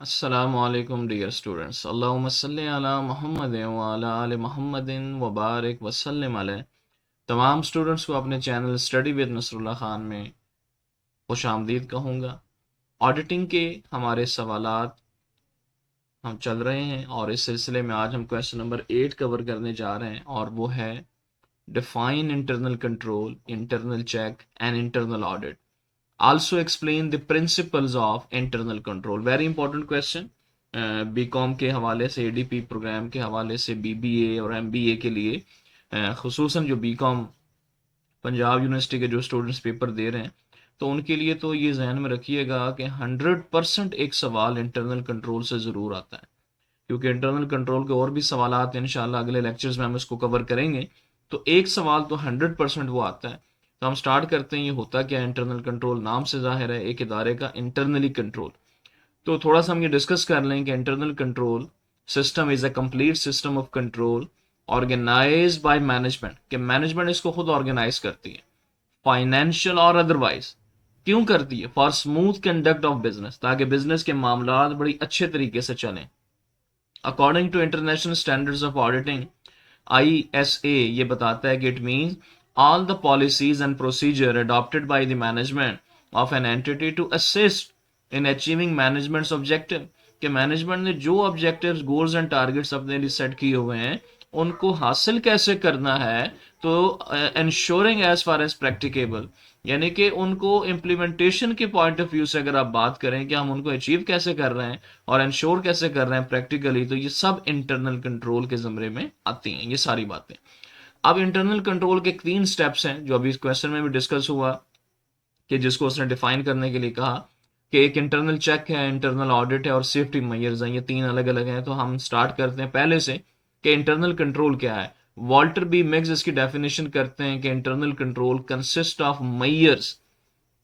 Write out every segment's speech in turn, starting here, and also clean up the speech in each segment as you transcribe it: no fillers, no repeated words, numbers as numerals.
अस्सलामु अलैकुम dear students. अल्लाहुम्मा सल्ली अला मुहम्मद व अला आलि मुहम्मदिन व बारिक व सल्लिम अलैहि। तमाम स्टूडेंट्स को अपने channel study with Nasrullah Khan में खुश आमदीद कहूँगा। ऑडिटिंग के हमारे सवालात हम चल रहे हैं और इस सिलसिले में आज हम क्वेश्चन नंबर 8 कवर करने जा रहे हैं और वो है define internal control, internal check and internal audit. Also explain the principles of internal control. Very important question। BCom के हवाले से, एडीपी प्रोग्राम के हवाले से, बीबीए और एमबीए के लिए खुसूसन जो बीकॉम पंजाब यूनिवर्सिटी के जो स्टूडेंट्स पेपर दे रहे हैं तो उनके लिए तो ये जहन में रखिएगा कि 100% एक सवाल इंटरनल कंट्रोल से ज़रूर आता है, क्योंकि इंटरनल कंट्रोल के और भी सवाल इंशाल्लाह अगले लेक्चर्स में हम इसको कवर करेंगे। तो एक सवाल तो 100% वो आता है। तो हम स्टार्ट करते हैं। ये होता क्या है इंटरनल कंट्रोल? नाम से जाहिर है एक इदारे का इंटरनली कंट्रोल। तो थोड़ा सा हम ये डिस्कस कर लें कि internal control system is a complete system of control organised by management, कि मैनेजमेंट इसको खुद ऑर्गेनाइज करती है, फाइनेंशियल और अदरवाइज। क्यों करती है? For smooth conduct of business, ताकि बिजनेस के मामला बड़ी अच्छे तरीके से चलें। According to international standards of auditing, ISA, ये बताता है कि it means all the policies and procedure adopted by the management of an entity to assist in achieving management's objective, कि मैनेजमेंट ने जो ऑब्जेक्टिव्स, गोल्स एंड टारगेट्स अपने लिए set किए हुए हैं उनको हासिल कैसे करना है। तो ensuring as far as practicable, यानी कि उनको इम्प्लीमेंटेशन के पॉइंट ऑफ व्यू से अगर आप बात करें कि हम उनको अचीव कैसे कर रहे हैं और इंश्योर कैसे कर रहे हैं प्रैक्टिकली, तो ये सब इंटरनल कंट्रोल के ज़मरे में आती हैं ये सारी बातें। अब इंटरनल कंट्रोल के 3 स्टेप्स हैं जो अभी इस क्वेश्चन में भी डिस्कस हुआ, कि जिसको उसने डिफाइन करने के लिए कहा कि एक इंटरनल चेक है, इंटरनल ऑडिट है और सेफ्टी मेजर्स हैं। ये 3 अलग अलग हैं। तो हम स्टार्ट करते हैं पहले से कि इंटरनल कंट्रोल क्या है। वॉल्टर बी मिग्स इसकी डेफिनेशन करते हैं कि internal control consist of measures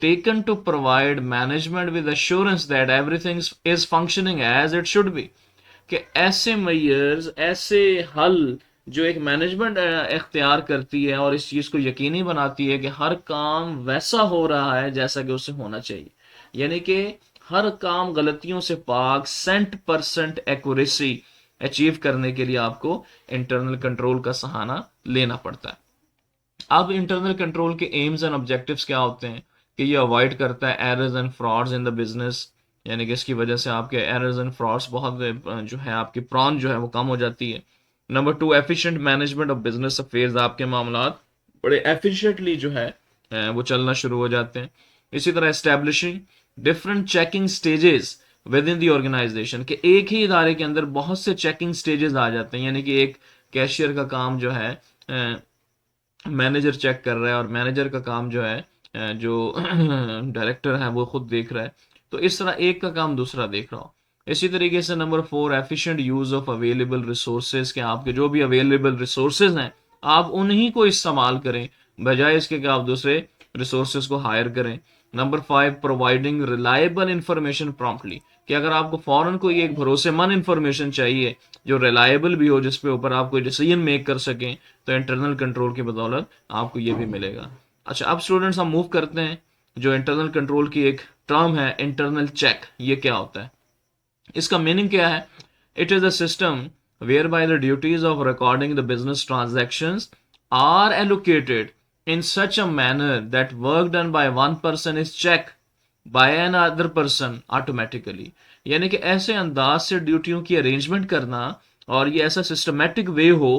taken to provide management with assurance that everything is functioning as it should be, कि ऐसे मेजर्स, ऐसे हल जो एक मैनेजमेंट इख्तियार करती है और इस चीज़ को यकीनी बनाती है कि हर काम वैसा हो रहा है जैसा कि उसे होना चाहिए, यानी कि हर काम गलतियों से पाक 100% एक्यूरेसी अचीव करने के लिए आपको इंटरनल कंट्रोल का सहारा लेना पड़ता है। अब इंटरनल कंट्रोल के एम्स एंड ऑब्जेक्टिव्स क्या होते हैं? कि ये अवॉइड करता है errors and frauds in the business, यानी कि इसकी वजह से आपके एरर्स एंड फ्रॉड्स बहुत जो है आपकी प्रॉन जो है वो कम हो जाती है। Number 2, efficient management of business affairs, आपके मामला बड़े एफिशिएंटली जो है वो चलना शुरू हो जाते हैं। इसी तरह establishing different checking stages with in the organisation, के एक ही इदारे के अंदर बहुत से चेकिंग स्टेजेस आ जाते हैं, यानी कि एक कैशियर का काम जो है मैनेजर चेक कर रहा है और मैनेजर का काम जो है जो डायरेक्टर है वो खुद देख रहा है। तो इस तरह एक का काम दूसरा देख रहा हो। इसी तरीके से number 4, efficient use of available resources, के आपके जो भी अवेलेबल रिसोर्सेज हैं आप उन्हीं को इस्तेमाल करें बजाय इसके कि आप दूसरे रिसोर्सेज को हायर करें। Number 5, providing reliable information promptly, कि अगर आपको फौरन कोई एक भरोसेमंद इंफॉर्मेशन चाहिए जो रिलायबल भी हो, जिसपे ऊपर आप कोई डिसीजन मेक कर सकें, तो इंटरनल कंट्रोल की बदौलत आपको ये भी मिलेगा। अच्छा, अब स्टूडेंट्स हम मूव करते हैं जो इंटरनल कंट्रोल की एक टर्म है इंटरनल चेक। ये क्या होता है, इसका मीनिंग क्या है? It is a system whereby the duties of recording the business transactions are allocated in such a manner that work done by one person is checked by another person automatically, यानी कि ऐसे अंदाज से ड्यूटियों की arrangement करना और ये ऐसा सिस्टमेटिक वे हो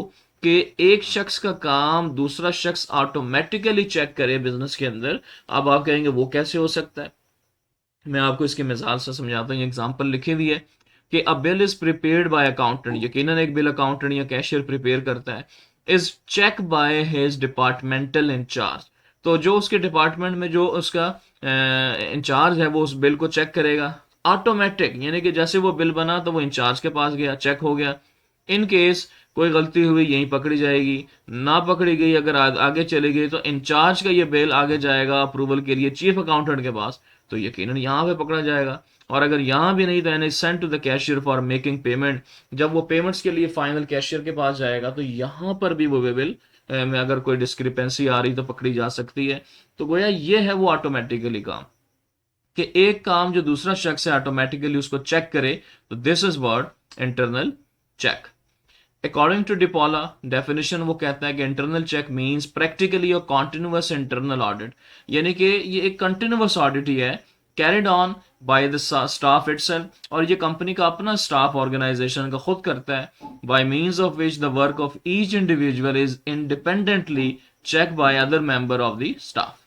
कि एक शख्स का काम दूसरा शख्स ऑटोमेटिकली चेक करे बिजनेस के अंदर। अब आप कहेंगे वो कैसे हो सकता है? मैं आपको इसकी मिसाल से समझाता हूँ। एग्जाम्पल लिखी हुई है कि a bill is prepared by accountant, यकीनन एक बिल अकाउंटेंट या कैशियर प्रिपेयर करता है, is check by his departmental incharge. तो जो उसके डिपार्टमेंट में जो उसका इंचार्ज है वो उस बिल को चेक करेगा ऑटोमेटिक, यानी कि जैसे वो बिल बना तो वो इंचार्ज के पास गया, चेक हो गया। इन केस कोई गलती हुई यहीं पकड़ी जाएगी, ना पकड़ी गई अगर आगे चली गई तो इंचार्ज का ये बिल आगे जाएगा अप्रूवल के लिए चीफ अकाउंटेंट के पास, तो यकीनन यहाँ पे पकड़ा जाएगा। और अगर यहाँ भी नहीं तो and sent to the cashier for making payment, जब वो पेमेंट्स के लिए फाइनल कैशियर के पास जाएगा तो यहाँ पर भी वो बिल में अगर कोई डिस्क्रिपेंसी आ रही तो पकड़ी जा सकती है। तो गोया ये है वो ऑटोमेटिकली काम। कि एक काम जो दूसरा शख्स है ऑटोमेटिकली उसको चेक करे, तो this is what internal check. According to डिपोला डेफिनेशन वो कहता है कि इंटरनल चेक मींस प्रैक्टिकली और कॉन्टिन्यूअस इंटरनल ऑडिट, यानी कि ये एक कंटिन्यूअस ऑडिट ही है carried on by the staff itself, और ये कंपनी का अपना स्टाफ ऑर्गेनाइजेशन का खुद करता है, by means of which the work of each individual is independently check by other member of the staff.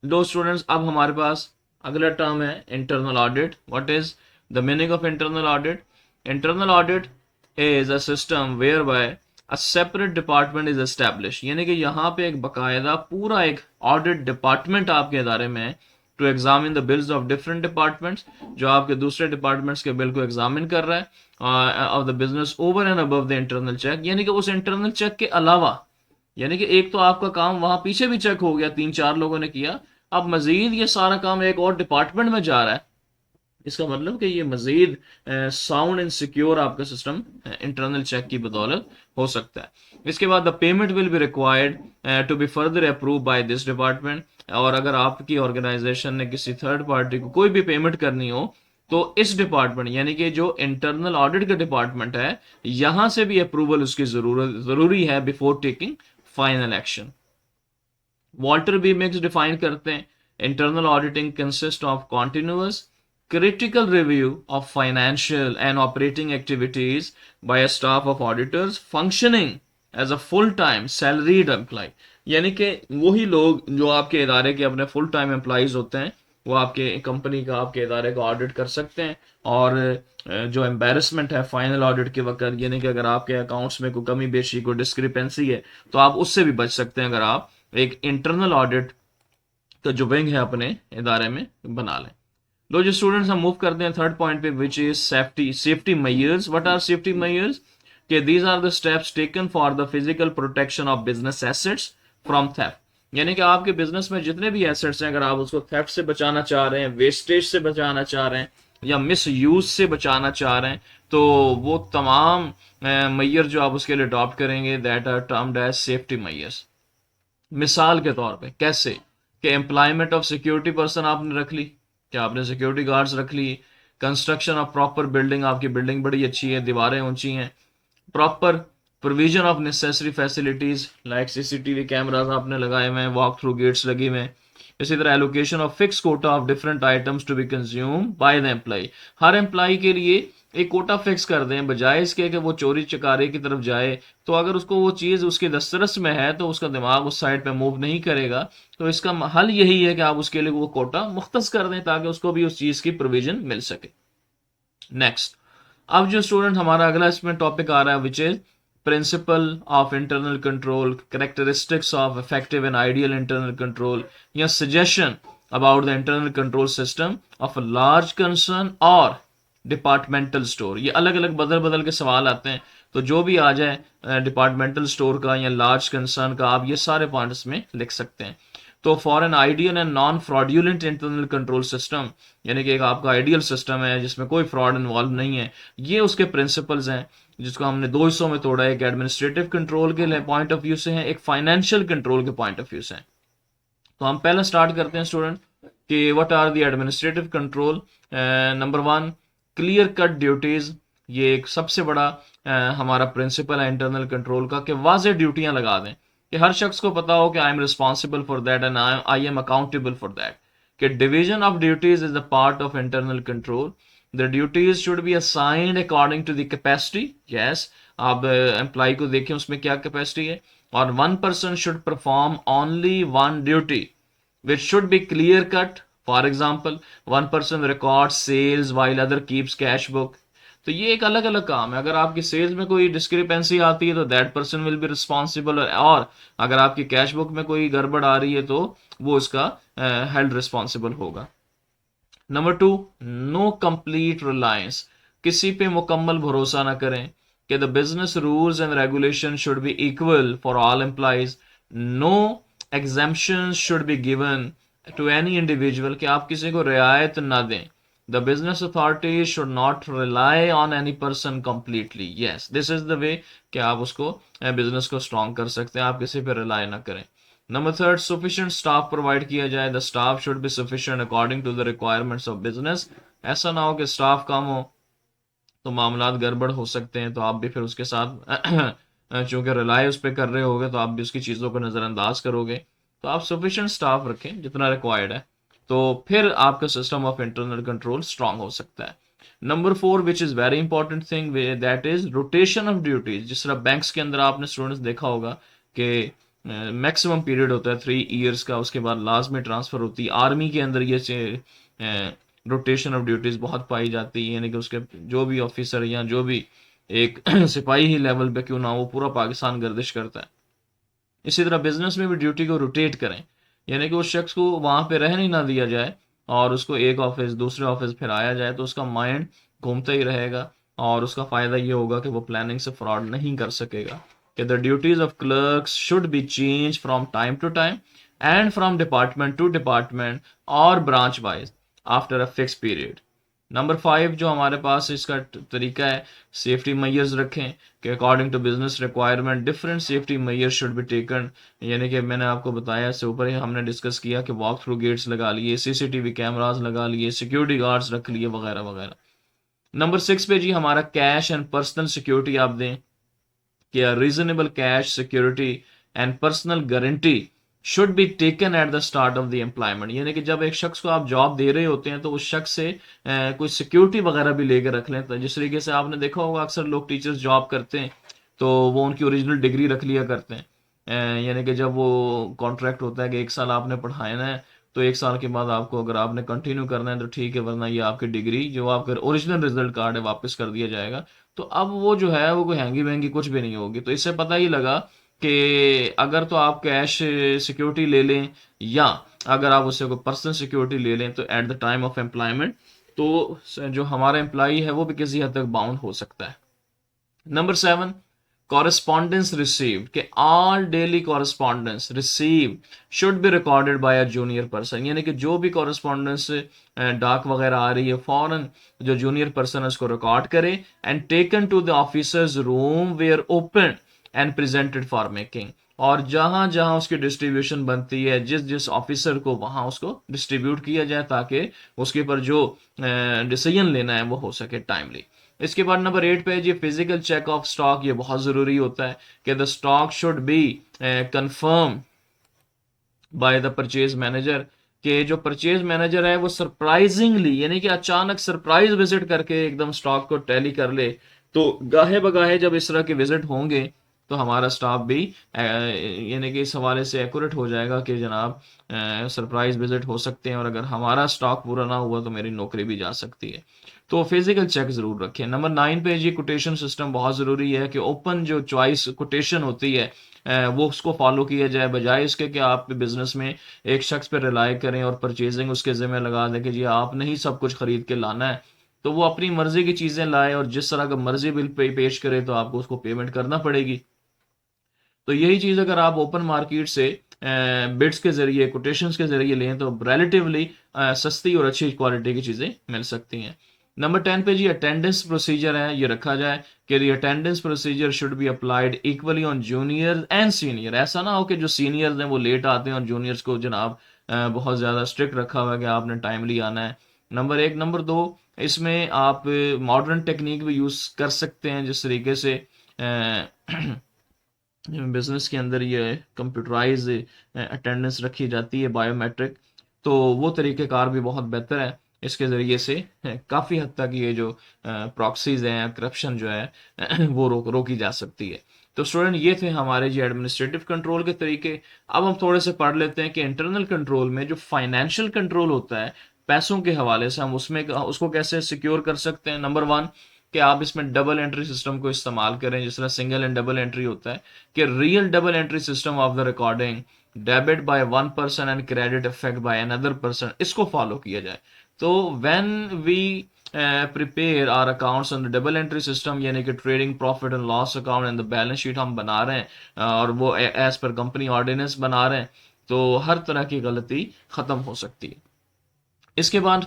लो स्टूडेंट्स, अब हमारे पास अगला टर्म है internal audit. What is the meaning of internal audit? Internal audit is a system whereby a separate department is establish, यानी कि यहाँ पे एक बकायदा पूरा एक ऑडिट डिपार्टमेंट आपके इदारे में है to examine the bills of different departments, जो आपके दूसरे डिपार्टमेंट्स के बिल को एग्जामिन कर रहा है of the business over and above the internal check, यानी कि उस इंटरनल चेक के अलावा, यानी कि एक तो आपका काम वहां पीछे भी चेक हो गया, 3-4 लोगों ने किया, अब मजीद ये सारा काम एक और डिपार्टमेंट में जा रहा है, इसका मतलब कि ये मजीद साउंड एंड सिक्योर आपका सिस्टम इंटरनल चेक की बदौलत हो सकता है। इसके बाद the payment will be required to be further approve by this department, और अगर आपकी ऑर्गेनाइजेशन ने किसी थर्ड पार्टी को कोई भी पेमेंट करनी हो, तो इस डिपार्टमेंट यानी कि जो इंटरनल ऑडिट का डिपार्टमेंट है, यहां से भी अप्रूवल उसकी जरूरी है before taking final action. Walter B Meigs define करते हैं internal auditing consist of continuous critical review of financial and operating activities by a staff of auditors functioning as a full-time salaried employee, यानी कि वही लोग जो आपके इदारे के अपने फुल टाइम एम्प्लॉइज होते हैं, वो आपके कंपनी का आपके इदारे का ऑडिट कर सकते हैं, और जो एम्बेरसमेंट है फाइनल ऑडिट के वक्त, यानी कि अगर आपके अकाउंट्स में कोई कमी बेशी कोई डिस्क्रिपेंसी है, तो आप उससे भी बच सकते हैं अगर आप एक इंटरनल ऑडिट का जो विंग है अपने इदारे में बना लें। लो जो स्टूडेंट्स, हम मूव करते हैं थर्ड पॉइंट पे, which is safety measures. What are safety measures? कि these are the steps taken for the physical protection of business assets from theft, यानी कि आपके बिजनेस में जितने भी एसेट्स हैं, अगर आप उसको थेफ्ट से बचाना चाह रहे हैं, वेस्टेज से बचाना चाह रहे हैं, या मिस यूज से बचाना चाह रहे हैं, तो वो तमाम मैयर जो आप उसके लिए अडॉप्ट करेंगे, that are termed as safety measures. मिसाल के तौर पे कैसे? कि एम्प्लॉयमेंट ऑफ सिक्योरिटी पर्सन आपने रख ली, क्या आपने सिक्योरिटी गार्ड्स रख ली, कंस्ट्रक्शन ऑफ प्रॉपर बिल्डिंग, आपकी बिल्डिंग बड़ी अच्छी है, दीवारें ऊंची हैं, proper provision of necessary facilities like CCTV cameras आपने लगाए हुए हैं, वॉक थ्रू गेट्स लगे हुए हैं। इसी तरह allocation of fix quota of different items to be consume by the employ, हर एम्प्लॉय के लिए एक कोटा फिक्स कर दें, बजाय इसके कि वो चोरी चकारी की तरफ जाए, तो अगर उसको वो चीज़ उसके दस्तरस में है तो उसका दिमाग उस साइड पे मूव नहीं करेगा, तो इसका हल यही है कि आप उसके लिए वो कोटा मुख्तस कर दें ताकि उसको भी उस चीज़ की प्रोविजन मिल सके। नेक्स्ट, अब जो स्टूडेंट हमारा अगला इसमें टॉपिक आ रहा है, which is principle of internal control, characteristics of effective and ideal internal control, या suggestion about the internal control system of a large concern और डिपार्टमेंटल स्टोर। ये अलग अलग बदल बदल के सवाल आते हैं, तो जो भी आ जाए डिपार्टमेंटल स्टोर का या लार्ज कंसर्न का, आप ये सारे पॉइंट्स में लिख सकते हैं। तो for an ideal and non fraudulent internal control system, यानी कि एक आपका आइडियल सिस्टम है जिसमें कोई फ्रॉड इन्वॉल्व नहीं है, ये उसके प्रिंसिपल्स हैं, जिसको हमने दो हिस्सों में तोड़ा है, एक एडमिनिस्ट्रेटिव कंट्रोल के पॉइंट ऑफ व्यू से है, एक फाइनेंशियल कंट्रोल के पॉइंट ऑफ व्यू से है। तो हम पहले स्टार्ट करते हैं स्टूडेंट कि what are the administrative control. Number 1, clear cut duties, ये एक सबसे बड़ा हमारा प्रिंसिपल है इंटरनल कंट्रोल का, कि वाज़ेह ड्यूटियां लगा दें कि हर शख्स को पता हो कि I am responsible for that and I am accountable for that. कि division of duties is the part of internal control, the duties should be assigned according to the capacity. Yes, आप एम्प्लॉय को देखें उसमें क्या capacity है, और one person should perform only one duty which should be clear cut. For example, one person records sales while other keeps cash book. तो ये एक अलग अलग काम है, अगर आपकी सेल्स में कोई डिस्क्रिपेंसी आती है तो that person will be responsible, और अगर आपकी कैश बुक में कोई गड़बड़ आ रही है तो वो उसका हेल्ड रिस्पॉन्सिबल होगा। नंबर 2, नो कंप्लीट रिलायंस, किसी पे मुकम्मल भरोसा ना करें, कि the business rules and regulation should be equal for all employees, no exemptions should be given to any individual, कि आप किसी को रियायत ना दें। The business authorities should not rely on any person completely. Yes, this is the way कि आप उसको बिजनेस को स्ट्रॉन्ग कर सकते हैं, आप किसी पे रिलाई ना करें। Number third, sufficient staff provide किया जाए, the staff should be sufficient according to the requirements of business. ऐसा ना हो कि स्टाफ कम हो तो मामलात गड़बड़ हो सकते हैं, तो आप भी फिर उसके साथ चूंकि रिलाय उस पर कर रहे होगे तो आप भी उसकी चीज़ों को नज़रअंदाज करोगे। तो आप सफिशिएंट स्टाफ रखें जितना रिक्वायर्ड है, तो फिर आपका system of internal control strong हो सकता है। Number four which is very important thing, that is rotation of duties. जिस तरह बैंक्स के अंदर आपने स्टूडेंट्स देखा होगा कि मैक्सिमम पीरियड होता है 3 इयर्स का, उसके बाद लास्ट में ट्रांसफर होती है। आर्मी के अंदर ये रोटेशन ऑफ ड्यूटीज बहुत पाई जाती है, यानी कि उसके जो भी ऑफिसर या जो भी एक सिपाही ही लेवल पे क्यों ना, वो पूरा पाकिस्तान गर्दिश करता है। इसी तरह बिजनेस में भी ड्यूटी को रोटेट करें, यानी कि उस शख्स को वहां पे रहने ना दिया जाए और उसको एक ऑफिस दूसरे ऑफिस फिर आया जाए, तो उसका माइंड घूमता ही रहेगा और उसका फायदा ये होगा कि वो प्लानिंग से फ्रॉड नहीं कर सकेगा। कि the duties of clerks should be change from time to time and from department to department और branch wise after a fix period. Number five जो हमारे पास इसका तरीका है, सेफ्टी मेजर्स रखें कि according to business requirement different safety measures should be taken. यानी कि मैंने आपको बताया, इससे ऊपर ही हमने डिस्कस किया कि वॉक थ्रू गेट्स लगा लिए, सीसीटीवी कैमरास लगा लिए, सिक्योरिटी गार्ड्स रख लिए, वगैरह वगैरह। नंबर सिक्स पे जी हमारा कैश एंड पर्सनल सिक्योरिटी आप दें कि reasonable cash security and personal guarantee should be taken at the start of the employment. यानी कि जब एक शख्स को आप जॉब दे रहे होते हैं तो उस शख्स से कोई सिक्योरिटी वगैरह भी लेकर रख लें। तो जिस तरीके से आपने देखा होगा अक्सर लोग टीचर्स जॉब करते हैं तो वो उनकी ओरिजिनल डिग्री रख लिया करते हैं। यानी कि जब वो कॉन्ट्रैक्ट होता है कि 1 साल आपने पढ़ाना है, तो 1 साल के बाद आपको अगर आपने कंटिन्यू करना है तो ठीक है, वरना ये आपकी डिग्री जो आपका ओरिजिनल रिजल्ट कार्ड है वापस कर दिया जाएगा। तो अब वो जो है वो कोई हैंगी वैंगी कुछ भी नहीं होगी। तो इससे पता ही लगा कि अगर तो आप कैश सिक्योरिटी ले लें या अगर आप उससे कोई पर्सनल सिक्योरिटी ले लें तो at the time of employment तो जो हमारा एम्प्लॉई है वो भी किसी हद तक बाउंड हो सकता है। नंबर सेवन, correspondence received कि all daily correspondence received should be recorded by a junior person। यानी कि जो भी correspondence डाक वगैरह आ रही है फौरन जो जूनियर पर्सन है उसको रिकॉर्ड करे and taken to the officer's room where open and presented for making. और जहां जहां उसकी डिस्ट्रीब्यूशन बनती है जिस जिस ऑफिसर को वहां उसको डिस्ट्रीब्यूट किया जाए ताकि उसके ऊपर जो डिसीजन लेना है वो हो सके टाइमली। इसके बाद नंबर 8 पे जी फिजिकल चेक ऑफ स्टॉक, ये बहुत जरूरी होता है कि the stock should be confirm by the purchase manager. कि जो परचेज मैनेजर है वो सरप्राइजिंगली यानी कि अचानक सरप्राइज विजिट करके एकदम स्टॉक को टैली कर ले। तो गाहे बगाहे जब इस तरह के विजिट होंगे तो हमारा स्टाफ भी यानी कि इस हवाले से एक्यूरेट हो जाएगा कि जनाब सरप्राइज विजिट हो सकते हैं और अगर हमारा स्टॉक पूरा ना हुआ तो मेरी नौकरी भी जा सकती है। तो फिजिकल चेक जरूर रखें। नंबर 9 पे जी कोटेशन सिस्टम बहुत जरूरी है कि ओपन जो चॉइस कोटेशन होती है वो उसको फॉलो किया जाए, बजाय इसके कि आप बिजनेस में एक शख्स पे रिलाई करें और परचेजिंग उसके जिम्मे लगा दें कि जी आपने ही सब कुछ खरीद के लाना है। तो वो अपनी मर्जी की चीजें लाए और जिस तरह का मर्जी बिल पेश करे तो आपको उसको पेमेंट करना पड़ेगी। तो यही चीज अगर आप ओपन मार्केट से बिड्स के जरिए कोटेशंस के जरिए लें तो रिलेटिवली सस्ती और अच्छी क्वालिटी की चीजें मिल सकती हैं। नंबर 10 पे जी अटेंडेंस प्रोसीजर है, ये रखा जाए कि the attendance procedure should be applied equally on junior and senior. ऐसा ना हो कि जो सीनियर्स हैं वो लेट आते हैं और जूनियर्स को जनाब बहुत ज़्यादा स्ट्रिक्ट रखा हुआ है कि आपने टाइमली आना है। नंबर 1। नंबर 2, इसमें आप मॉडर्न टेक्निक भी यूज़ कर सकते हैं जिस तरीके से बिजनेस के अंदर ये कंप्यूटराइज अटेंडेंस रखी जाती है बायोमेट्रिक। तो वो तरीक़ेकार भी बहुत बेहतर है, इसके ज़रिए से काफ़ी हद तक ये जो प्रॉक्सीज हैं करप्शन जो है वो रोकी जा सकती है। तो स्टूडेंट ये थे हमारे जो एडमिनिस्ट्रेटिव कंट्रोल के तरीके। अब हम थोड़े से पढ़ लेते हैं कि इंटरनल कंट्रोल में जो फाइनेंशियल कंट्रोल होता है पैसों के हवाले से हम उसमें उसको कैसे सिक्योर कर सकते हैं। नंबर 1 कि आप इसमें डबल एंट्री सिस्टम को इस्तेमाल करें, जिस तरह सिंगल एंड डबल एंट्री होता है कि real double entry system of the recording debit by one person and credit effect by another person, इसको फॉलो किया जाए। तो when we prepare our accounts on the double entry system यानी कि trading profit and loss account and the balance sheet हम बना रहे हैं और वो एज पर कंपनी ऑर्डिनेंस बना रहे हैं, तो हर तरह की गलती खत्म हो सकती है। इसके बाद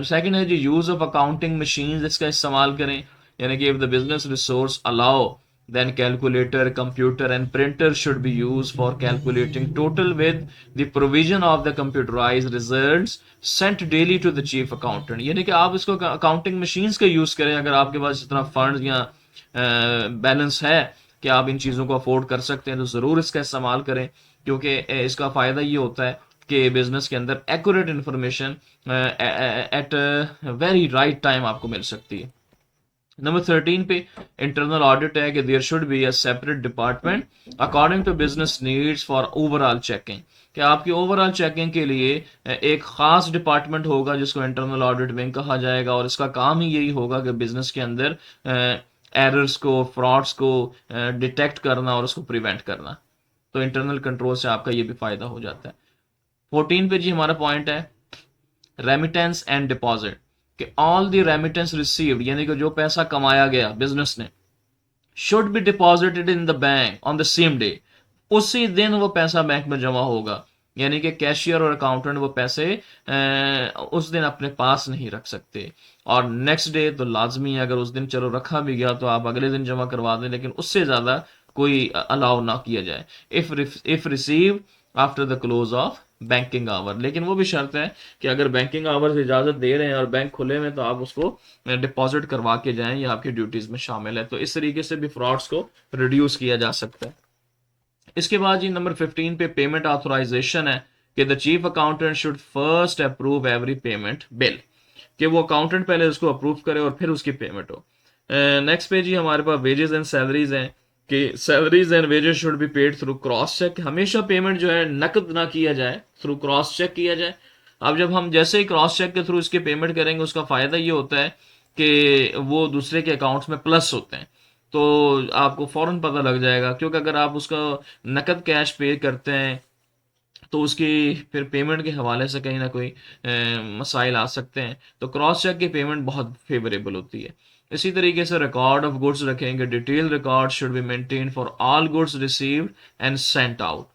सेकंड है जी यूज ऑफ अकाउंटिंग मशीन्स, इसका इस्तेमाल करें। यानी कि if the business resource allow then calculator, computer and printer should be used for calculating total with the provision of the computerized results sent daily to the chief accountant। यानी कि आप इसको accounting machines का use करें अगर आपके पास इतना fund या बैलेंस है कि आप इन चीज़ों को अफोर्ड कर सकते हैं तो ज़रूर इसका इस्तेमाल करें, क्योंकि इसका फ़ायदा ये होता है कि बिजनेस के अंदर accurate information at very right time आपको मिल सकती है। नंबर 13 पे इंटरनल ऑडिट है कि there should be a separate department according to business needs for overall checking, कि आपकी ओवरऑल चेकिंग के लिए एक खास डिपार्टमेंट होगा जिसको इंटरनल ऑडिट विंग कहा जाएगा, और इसका काम ही यही होगा कि बिजनेस के अंदर एरर्स को, फ्रॉड्स को डिटेक्ट करना और उसको प्रिवेंट करना। तो इंटरनल कंट्रोल से आपका ये भी फायदा हो जाता है। 14 पे जी हमारा पॉइंट है रेमिटेंस एंड डिपॉजिट, कि ऑल द रेमिटेंस रिसीव्ड यानी कि जो पैसा कमाया गया बिजनेस ने should be deposited in the bank on the same day, उसी दिन वो पैसा बैंक में जमा होगा। यानी कि कैशियर और अकाउंटेंट वो पैसे उस दिन अपने पास नहीं रख सकते, और नेक्स्ट डे तो लाजमी है, अगर उस दिन चलो रखा भी गया तो आप अगले दिन जमा करवा दें, लेकिन उससे ज़्यादा कोई अलाउ ना किया जाए if receive after the close of banking hour. लेकिन वो भी शर्त है कि अगर बैंकिंग आवर से इजाज़त दे रहे हैं और बैंक खुले हुए तो आप उसको डिपॉजिट करवा के जाएं, ये आपकी ड्यूटीज़ में शामिल है। तो इस तरीके से भी फ्रॉड्स को रिड्यूस किया जा सकता है। इसके बाद जी नंबर 15 पे पेमेंट ऑथराइजेशन है कि the chief accountant should first approve every payment bill, कि वो अकाउंटेंट पहले उसको अप्रूव करे और फिर उसकी पेमेंट हो। नेक्स्ट पे जी हमारे पास वेजेस एंड सैलरीज हैं कि salaries and wages should be paid through cross cheque, हमेशा पेमेंट जो है नकद ना किया जाए, थ्रू क्रॉस चेक किया जाए। अब जब हम जैसे ही क्रॉस चेक के थ्रू इसके पेमेंट करेंगे उसका फ़ायदा ये होता है कि वो दूसरे के अकाउंट्स में प्लस होते हैं, तो आपको फ़ौरन पता लग जाएगा, क्योंकि अगर आप उसका नकद कैश पे करते हैं तो उसकी फिर पेमेंट के हवाले से कहीं ना कोई मसाइल आ सकते हैं। तो क्रॉस चेक की पेमेंट बहुत फेवरेबल होती है। इसी तरीके से रिकॉर्ड ऑफ गुड्स रखेंगे, detail record should be maintain for all goods received and sent out.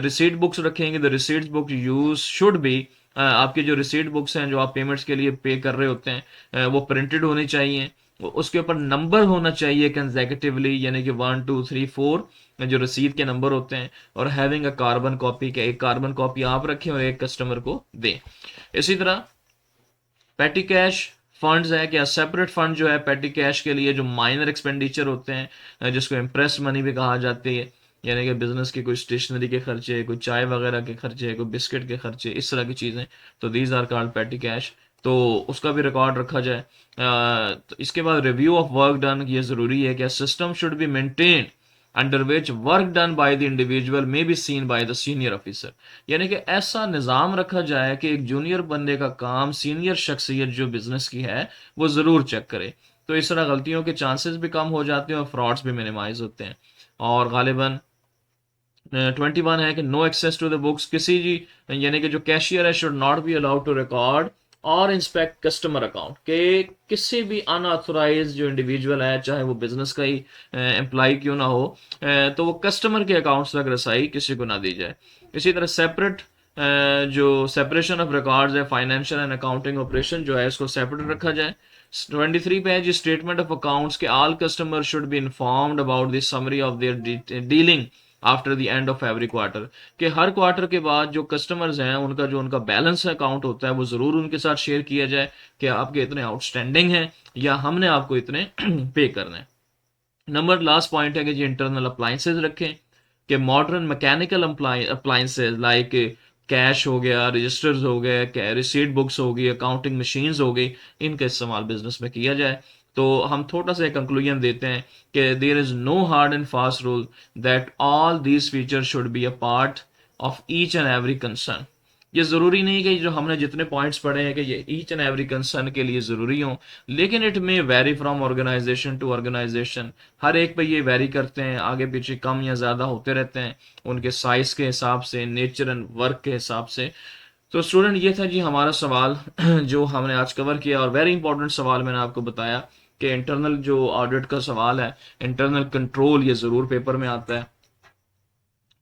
Receipt books रखेंगे, the receipt book use should be, आपकी जो रिसीट बुक्स हैं जो आप पेमेंट्स के लिए पे कर रहे होते हैं वो प्रिंटेड होनी चाहिए, उसके ऊपर नंबर होना चाहिए कंसेक्यूटिवली, यानी कि 1 2 3 4 जो रसीद के नंबर होते हैं, और हैविंग अ कार्बन कॉपी, के एक कार्बन कॉपी आप रखें और एक कस्टमर को दें। इसी तरह पेटी कैश फंड्स है कि सेपरेट फंड जो है पेटी कैश के लिए जो माइनर एक्सपेंडिचर होते हैं जिसको इम्प्रेस मनी भी कहा जाती है, यानी कि बिजनेस के कोई स्टेशनरी के खर्चे, कोई चाय वगैरह के खर्चे, कोई बिस्किट के खर्चे, इस तरह की चीज़ें, तो these are called petty cash, तो उसका भी रिकॉर्ड रखा जाए। तो इसके बाद रिव्यू ऑफ वर्क डन, ये ज़रूरी है कि system should be maintain under which work done by the individual may be seen by the senior officer, यानी कि ऐसा निज़ाम रखा जाए कि एक जूनियर बंदे का काम सीनियर शख्सियत जो बिजनेस की है वो ज़रूर चेक करे। तो इस तरह गलतियों के चांसेस भी कम हो जाते हैं और फ्रॉड्स भी मिनिमाइज होते हैं। और गालिबन 21 है कि no access to the books, किसी जी यानी कि जो कैशियर है should not be allowed to record और इंस्पेक्ट कस्टमर अकाउंट, के किसी भी अनऑथराइज जो इंडिविजुअल है चाहे वो बिजनेस का ही एम्प्लॉय क्यों ना हो, तो वो कस्टमर के अकाउंट्स तक रसाई किसी को ना दी जाए। इसी तरह सेपरेट जो सेपरेशन ऑफ रिकॉर्ड्स है, फाइनेंशियल एंड अकाउंटिंग ऑपरेशन जो है इसको सेपरेट रखा जाए। 23 पे है जी स्टेटमेंट ऑफ अकाउंट्स के all customer should be informed about the summary of their dealing after the end of every quarter, कि हर क्वार्टर के बाद जो कस्टमर्स हैं उनका जो उनका बैलेंस अकाउंट होता है वो ज़रूर उनके साथ शेयर किया जाए कि आपके इतने आउटस्टैंडिंग हैं या हमने आपको इतने पे करने हैं। नंबर लास्ट पॉइंट है कि जी इंटरनल अप्लाइंसेज रखें, कि modern mechanical appliances like cash हो गया, रजिस्टर्स हो गए, रिसीट बुक्स हो गई, अकाउंटिंग मशीन्स हो गई, इनका इस्तेमाल बिजनेस में किया जाए। तो हम थोड़ा सा कंक्लूजन देते हैं कि there is no hard and fast rule that all these feature should be a part of each and every concern. ये ज़रूरी नहीं कि जो हमने जितने पॉइंट्स पढ़े हैं कि ये ईच एंड एवरी कंसर्न के लिए ज़रूरी हों, लेकिन it may vary from organisation to organisation, हर एक पे ये वेरी करते हैं, आगे पीछे कम या ज़्यादा होते रहते हैं उनके साइज़ के हिसाब से, नेचर एंड वर्क के हिसाब से। तो स्टूडेंट ये था जी हमारा सवाल जो हमने आज कवर किया, और वेरी इंपॉर्टेंट सवाल मैंने आपको बताया कि इंटरनल जो ऑडिट का सवाल है, इंटरनल कंट्रोल, ये ज़रूर पेपर में आता है,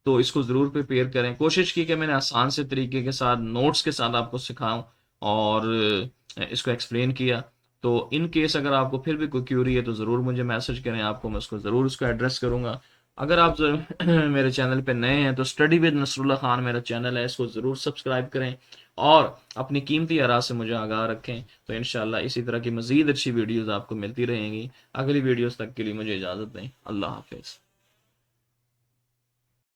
तो इसको ज़रूर प्रिपेयर करें। कोशिश की कि मैंने आसान से तरीके के साथ नोट्स के साथ आपको सिखाऊं और इसको एक्सप्लेन किया। तो इन केस अगर आपको फिर भी कोई क्यूरी है तो ज़रूर मुझे मैसेज करें, आपको मैं उसको ज़रूर उसको एड्रेस करूँगा। अगर आप मेरे चैनल पे नए हैं तो स्टडी विद नसरुल्लाह खान मेरा चैनल है, इसको ज़रूर सब्सक्राइब करें और अपनी कीमती आरा से मुझे आगाह रखें। तो इंशाल्लाह इसी तरह की मज़ीद अच्छी वीडियोज़ आपको मिलती रहेंगी। अगली वीडियोज़ तक के लिए मुझे इजाज़त दें। अल्लाह हाफिज़।